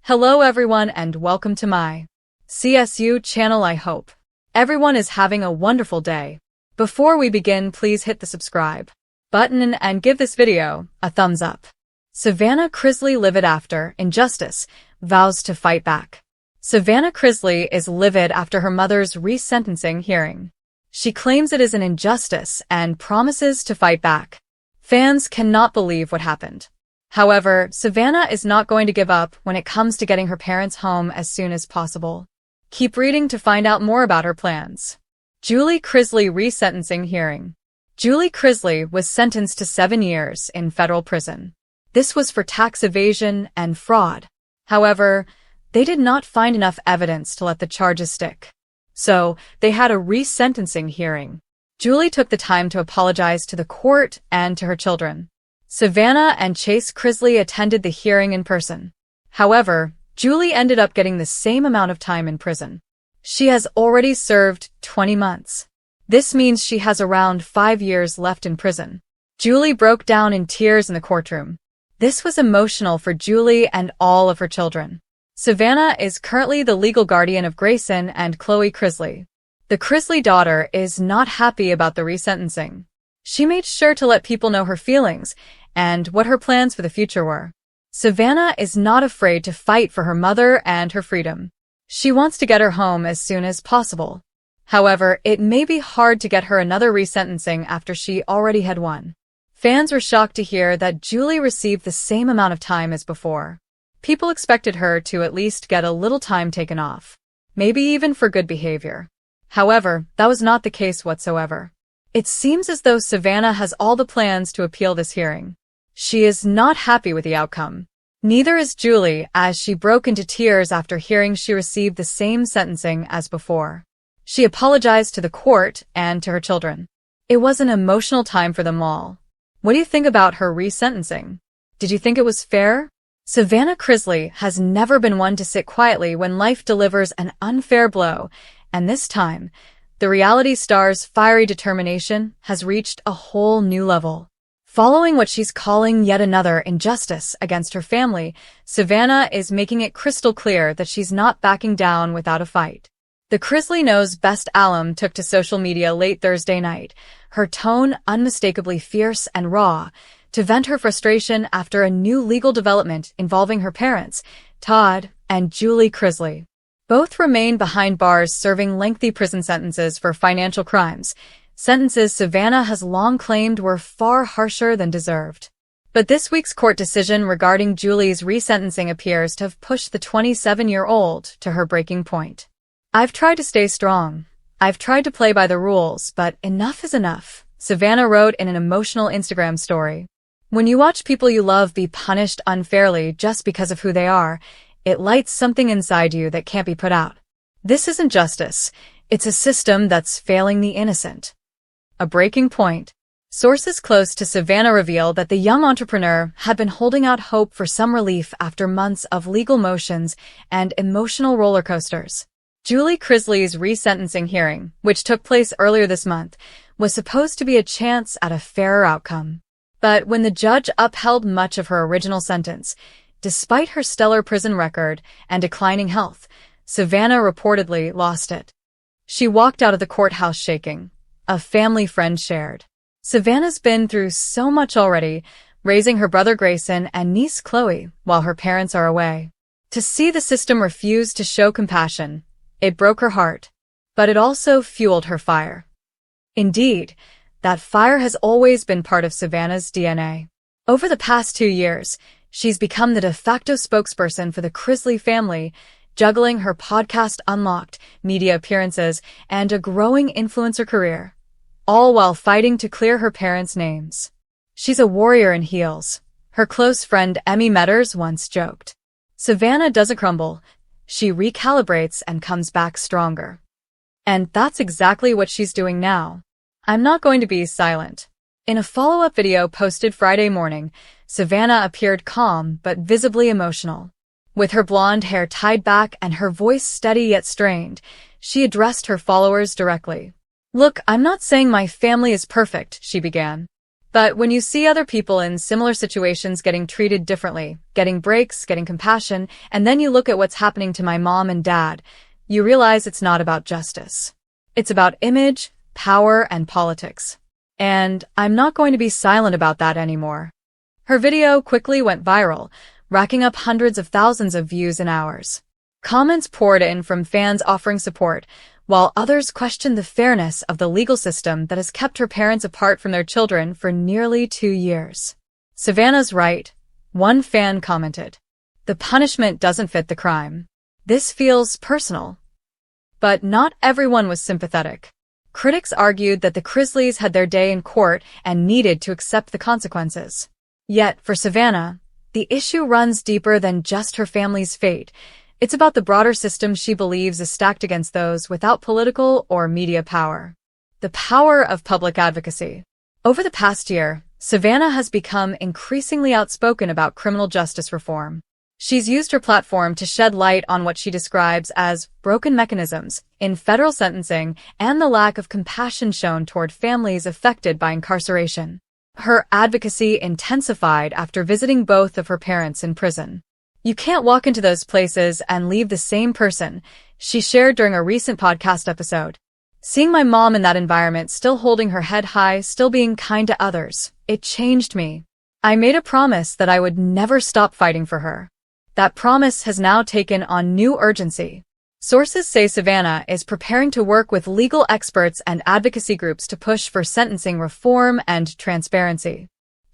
Hello everyone and welcome to my CSU channel. I hope everyone is having a wonderful day. Before we begin, please hit the subscribe button and give this video a thumbs up. Savannah Chrisley livid after injustice, vows to fight back. Savannah Chrisley is livid after her mother's resentencing hearing. She claims it is an injustice and promises to fight back. Fans cannot believe what happened. However, Savannah is not going to give up when it comes to getting her parents home as soon as possible. Keep reading to find out more about her plans. Julie Chrisley resentencing hearing. Julie Chrisley was sentenced to 7 years in federal prison. This was for tax evasion and fraud. However, they did not find enough evidence to let the charges stick. So, they had a resentencing hearing. Julie took the time to apologize to the court and to her children. Savannah and Chase Chrisley attended the hearing in person. However, Julie ended up getting the same amount of time in prison. She has already served 20 months. This means she has around 5 years left in prison. Julie broke down in tears in the courtroom. This was emotional for Julie and all of her children. Savannah is currently the legal guardian of Grayson and Chloe Chrisley. The Chrisley daughter is not happy about the resentencing. She made sure to let people know her feelings and what her plans for the future were. Savannah is not afraid to fight for her mother and her freedom. She wants to get her home as soon as possible. However, it may be hard to get her another resentencing after she already had one. Fans were shocked to hear that Julie received the same amount of time as before. People expected her to at least get a little time taken off, maybe even for good behavior. However, that was not the case whatsoever. It seems as though Savannah has all the plans to appeal this hearing. She is not happy with the outcome. Neither is Julie, as she broke into tears after hearing she received the same sentencing as before. She apologized to the court and to her children. It was an emotional time for them all. What do you think about her resentencing? Did you think it was fair? Savannah Chrisley has never been one to sit quietly when life delivers an unfair blow, and this time, the reality star's fiery determination has reached a whole new level. Following what she's calling yet another injustice against her family, Savannah is making it crystal clear that she's not backing down without a fight. The Chrisley Knows Best alum took to social media late Thursday night, her tone unmistakably fierce and raw, to vent her frustration after a new legal development involving her parents, Todd and Julie Chrisley. Both remain behind bars serving lengthy prison sentences for financial crimes, sentences Savannah has long claimed were far harsher than deserved. But this week's court decision regarding Julie's resentencing appears to have pushed the 27-year-old to her breaking point. "I've tried to stay strong. I've tried to play by the rules, but enough is enough," Savannah wrote in an emotional Instagram story. When you watch people you love be punished unfairly just because of who they are, it lights something inside you that can't be put out. This isn't justice. It's a system that's failing the innocent. A breaking point. Sources close to Savannah reveal that the young entrepreneur had been holding out hope for some relief after months of legal motions and emotional roller coasters. Julie Chrisley's resentencing hearing, which took place earlier this month, was supposed to be a chance at a fairer outcome. But when the judge upheld much of her original sentence, despite her stellar prison record and declining health, Savannah reportedly lost it. She walked out of the courthouse shaking, a family friend shared. Savannah's been through so much already, raising her brother Grayson and niece Chloe while her parents are away. To see the system refuse to show compassion, it broke her heart, but it also fueled her fire. Indeed, that fire has always been part of Savannah's DNA. Over the past 2 years, she's become the de facto spokesperson for the Chrisley family, juggling her podcast Unlocked, media appearances, and a growing influencer career, all while fighting to clear her parents' names. She's a warrior in heels. Her close friend Emmy Metters once joked. Savannah doesn't crumble. She recalibrates and comes back stronger. And that's exactly what she's doing now. "I'm not going to be silent." In a follow-up video posted Friday morning, Savannah appeared calm but visibly emotional. With her blonde hair tied back and her voice steady yet strained, she addressed her followers directly. "Look, I'm not saying my family is perfect," she began. But when you see other people in similar situations getting treated differently, getting breaks, getting compassion, and then you look at what's happening to my mom and dad, you realize it's not about justice. It's about image, power, and politics. And I'm not going to be silent about that anymore. Her video quickly went viral, racking up hundreds of thousands of views in hours. Comments poured in from fans offering support, while others questioned the fairness of the legal system that has kept her parents apart from their children for nearly 2 years. Savannah's right, one fan commented. The punishment doesn't fit the crime. This feels personal. But not everyone was sympathetic. Critics argued that the Chrisleys had their day in court and needed to accept the consequences. Yet, for Savannah, the issue runs deeper than just her family's fate. It's about the broader system she believes is stacked against those without political or media power. The power of public advocacy. Over the past year, Savannah has become increasingly outspoken about criminal justice reform. She's used her platform to shed light on what she describes as broken mechanisms in federal sentencing and the lack of compassion shown toward families affected by incarceration. Her advocacy intensified after visiting both of her parents in prison. You can't walk into those places and leave the same person, she shared during a recent podcast episode. Seeing my mom in that environment, still holding her head high, still being kind to others, it changed me. I made a promise that I would never stop fighting for her. That promise has now taken on new urgency. Sources say Savannah is preparing to work with legal experts and advocacy groups to push for sentencing reform and transparency.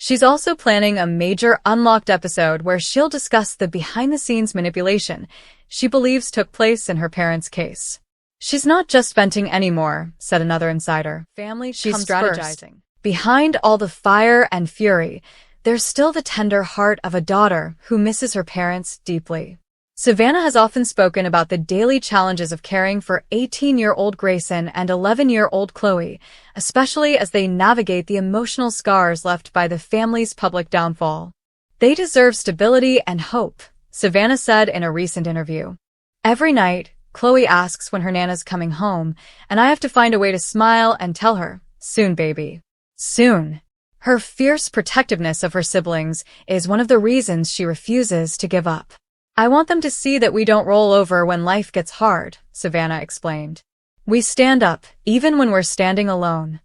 She's also planning a major Unlocked episode where she'll discuss the behind-the-scenes manipulation she believes took place in her parents' case. She's not just venting anymore, said another insider. She's strategizing. Behind all the fire and fury, there's still the tender heart of a daughter who misses her parents deeply. Savannah has often spoken about the daily challenges of caring for 18-year-old Grayson and 11-year-old Chloe, especially as they navigate the emotional scars left by the family's public downfall. They deserve stability and hope, Savannah said in a recent interview. Every night, Chloe asks when her Nana's coming home, and I have to find a way to smile and tell her, soon, baby. Soon. Her fierce protectiveness of her siblings is one of the reasons she refuses to give up. I want them to see that we don't roll over when life gets hard, Savannah explained. We stand up, even when we're standing alone.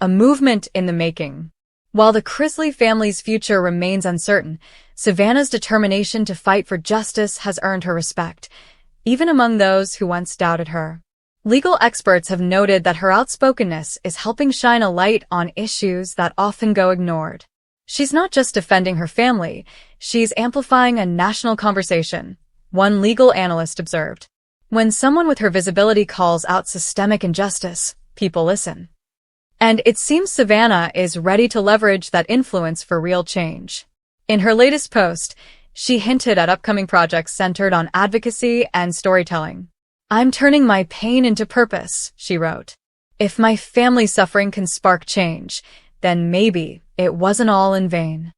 A movement in the making. While the Chrisley family's future remains uncertain, Savannah's determination to fight for justice has earned her respect, even among those who once doubted her. Legal experts have noted that her outspokenness is helping shine a light on issues that often go ignored. She's not just defending her family, she's amplifying a national conversation, one legal analyst observed. When someone with her visibility calls out systemic injustice, people listen. And it seems Savannah is ready to leverage that influence for real change. In her latest post, she hinted at upcoming projects centered on advocacy and storytelling. I'm turning my pain into purpose, she wrote. If my family's suffering can spark change, then maybe it wasn't all in vain.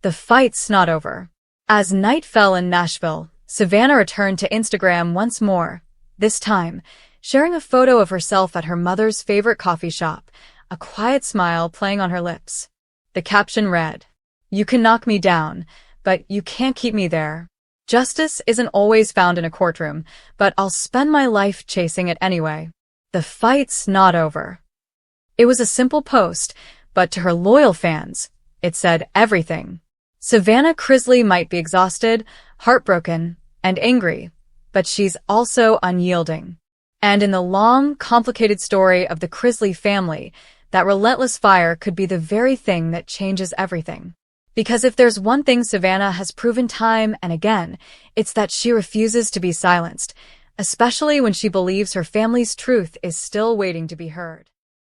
The fight's not over. As night fell in Nashville, Savannah returned to Instagram once more, this time sharing a photo of herself at her mother's favorite coffee shop, a quiet smile playing on her lips. The caption read, "You can knock me down, but you can't keep me there. Justice isn't always found in a courtroom, but I'll spend my life chasing it anyway. The fight's not over." It was a simple post, but to her loyal fans, it said everything. Savannah Chrisley might be exhausted, heartbroken, and angry, but she's also unyielding. And in the long, complicated story of the Chrisley family, that relentless fire could be the very thing that changes everything. Because if there's one thing Savannah has proven time and again, it's that she refuses to be silenced, especially when she believes her family's truth is still waiting to be heard.